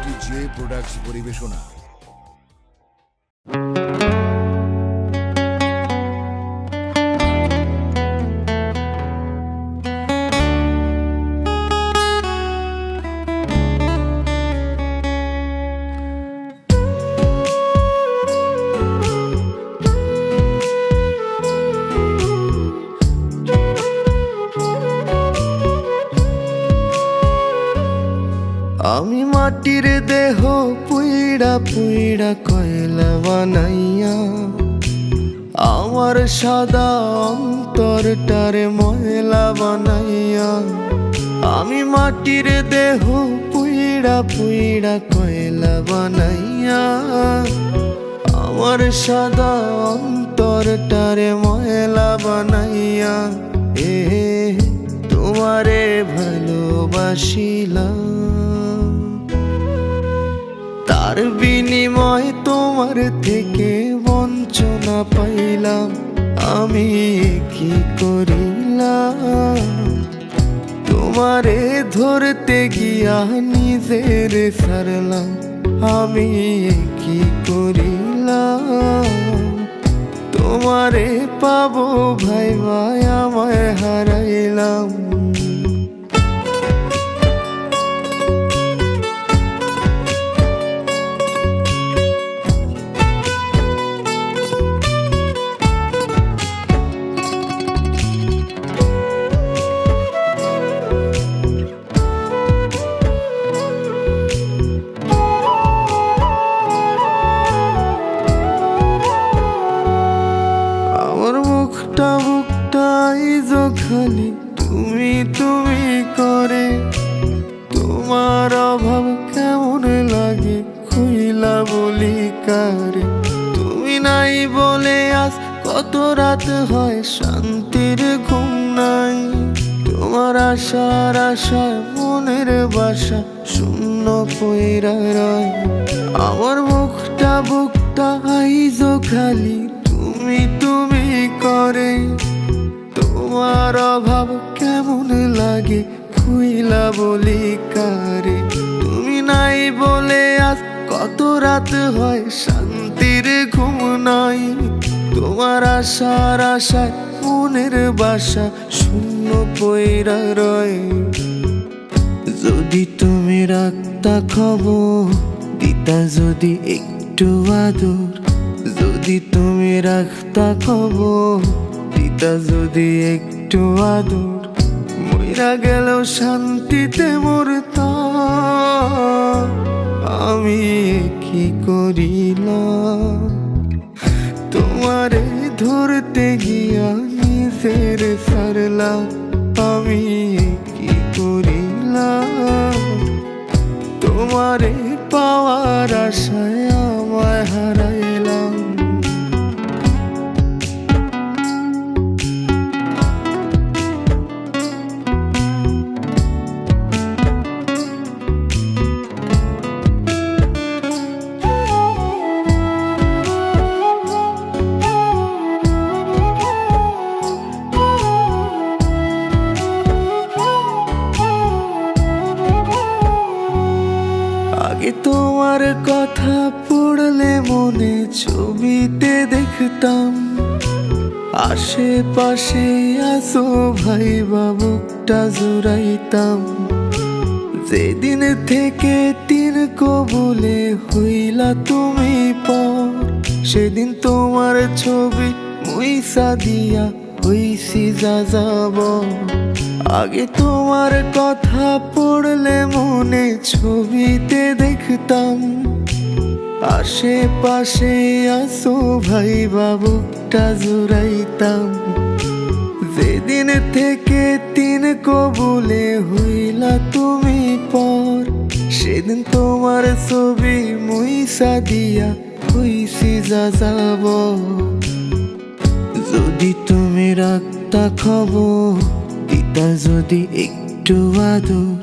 A2J products পরিবেশনা। আমি মাটির দেহ পুইড়া পুইড়া কয়লা বানাইয়া আমার সাদা অন্তরটারে ময়লা বানাইয়া। আমি মাটির দেহ পুইড়া পুইড়া কয়লা বানাইয়া আমার সাদা অন্তরটারে ময়লা বানাইয়া। তোমারে ভালোবাসিলাম, তার বিনিময় তোমার থেকে বঞ্চনা পাইলাম। আমি কি করিলাম, তোমারে ধরতে গিয়া নিজের ছাড়লাম। আমি কি করিলাম, তোমারে পাবো ভাই ভাই আমায় হারাইলাম। বুকটা খালি তুমি তুমি করে, তোমার অভাব কেমন লাগে খুইলা বলি কারে। তুমি নাই বলে আজ কত রাত হয় শান্তির ঘুম নাই। তোমার আশার আশায় মনের বাসা শূন্য কইরা রয়। আমার বুকটা আইজো খালি তুমি তুমি করে, তোমার অভাব কেমন লাগে খুইলা বলি কারে। তুমি নাই বলে আজ কত রাত হয় শান্তির ঘুম নাই। তোমার আশার আশায় মনের বাসা শূন্য পইরা রয়। যদি তুমি রাখতা খবর দিতা যদি একটু আদর, যদি তুমি রাখতা খবর দিতা যদি একটু আদর, মইরা গেল শান্তিতে মরতাম। আমি কি করিলাম, তোমারে ধরতে গিয়া নিজের ছাড়লাম। আমি কি করিলাম, তোমারে পাওয়ার আশায় আমায় হারাইলাম। আগে তোমার কথা পড়লে মনে ছবিতে দেখতাম, আশেপাশে আসো ভাই বুকটা জুড়াইতাম। যেদিন থেকে তিন কবুলে হইলা তুমি পর, সেদিন তোমার ছবি মুইসা দিয়া হইছি যা যাব। আগে তোমার কথা পড়লে মনে ছবিতে দেখতাম, আশেপাশে আসো ভাই বুকটা জুড়াইতাম। যেদিন থেকে তিন কবুলে হইলা তুমি পর, সেদিন তোমার ছবি মুইসা দিয়া হইছি যা যাব। যদি তুমি রাখতা খবর দিতা যদি একটু আদর,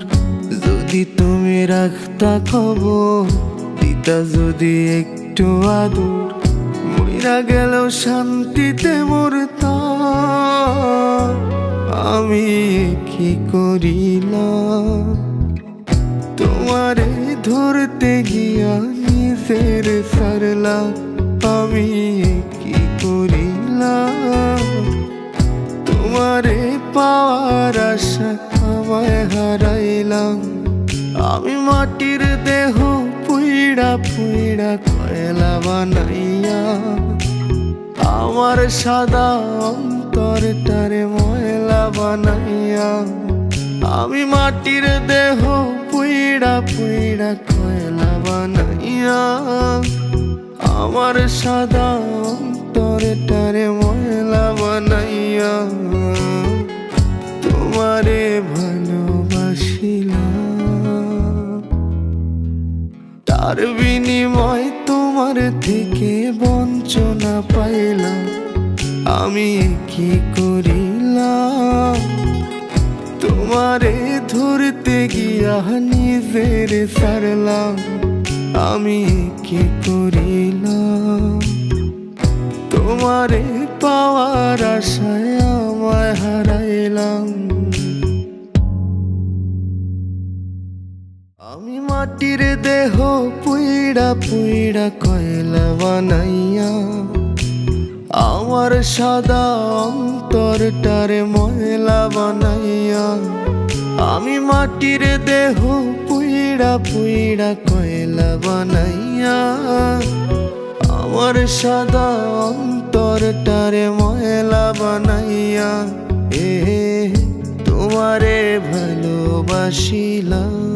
যদি তুমি রাখতা খবর দিতা যদি একটু আদর, মইরা গেল শান্তিতে মরতাম। আমি কি করিলাম, তোমারে ধরতে গিয়া নিজের সারলাম, আমি কি করিলাম। তোমারে পাওয়ার আশা আমায় হারাইলাম, আমি মাটির দেহ পুইড়া পুইড়া কয়লা বানাইয়া, আমার সাদা অন্তরটারে ময়লা বানাইয়া। আমি মাটির দেহ পুইড়া পুইড়া কয়লা বানাইয়া, আমার সাদা অন্তরটারে ময়লা বানাইয়া। তোমারে ভালোবাসিলাম, তার বিনিময় তোমার থেকে বঞ্চনা পাইলাম, আমি কি করিলাম। তোমারে ধরতে গিয়া নিজের সারলাম, আমি কি করিলাম। তোমারে পাওয়ার আশায় আমায় হারাইলাম, আমি মাটির দেহ পুইড়া পুইড়া কয়লা বানাইয়া, আমার সাদা অন্তরটারে ময়লা বানাইয়া। আমি মাটির দেহ পুইড়া পুইড়া কয়লা বানাইয়া, আমার সাদা অন্তরটারে ময়লা বানাইয়া। তোমারে ভালোবাসিলাম।